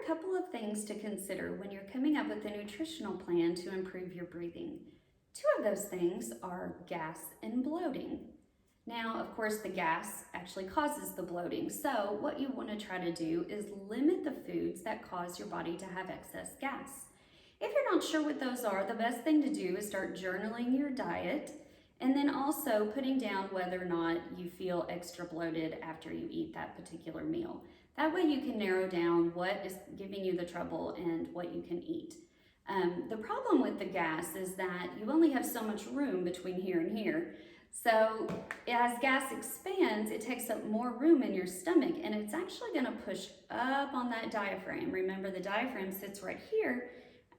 a couple of things to consider when you're coming up with a nutritional plan to improve your breathing. Two of those things are gas and bloating. Now, of course, the gas actually causes the bloating, so what you want to try to do is limit the foods that cause your body to have excess gas. If you're not sure what those are, the best thing to do is start journaling your diet and then also putting down whether or not you feel extra bloated after you eat that particular meal. That way you can narrow down what is giving you the trouble and what you can eat. The problem with the gas is that you only have so much room between here and here. So as gas expands, it takes up more room in your stomach, and it's actually going to push up on that diaphragm. Remember, the diaphragm sits right here.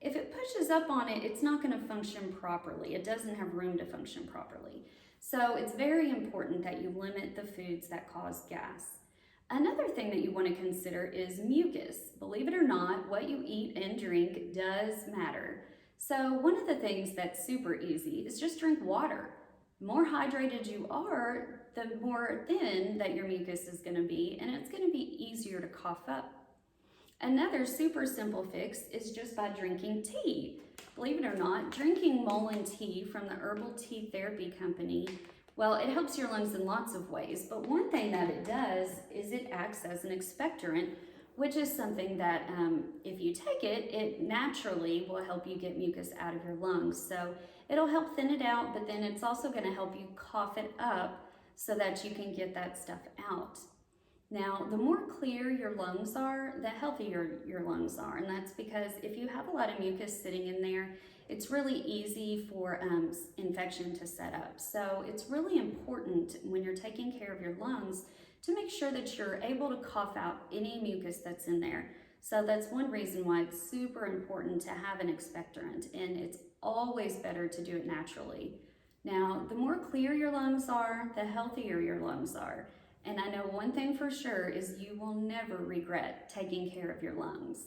If it pushes up on it, it's not going to function properly. It doesn't have room to function properly. So it's very important that you limit the foods that cause gas. Another thing that you want to consider is mucus. Believe it or not, what you eat and drink does matter. So one of the things that's super easy is just drink water. The more hydrated you are, the more thin that your mucus is going to be, and it's going to be easier to cough up. Another super simple fix is just by drinking tea. Believe it or not, drinking Mullein tea from the Herbal Tea Therapy Company, well, it helps your lungs in lots of ways, but one thing that it does is it acts as an expectorant, which is something that if you take it, it naturally will help you get mucus out of your lungs. So it'll help thin it out, but then it's also going to help you cough it up so that you can get that stuff out. Now, the more clear your lungs are, the healthier your lungs are, and that's because if you have a lot of mucus sitting in there, it's really easy for infection to set up. So it's really important when you're taking care of your lungs to make sure that you're able to cough out any mucus that's in there. So that's one reason why it's super important to have an expectorant, and it's always better to do it naturally. Now, the more clear your lungs are, the healthier your lungs are. And I know one thing for sure is you will never regret taking care of your lungs.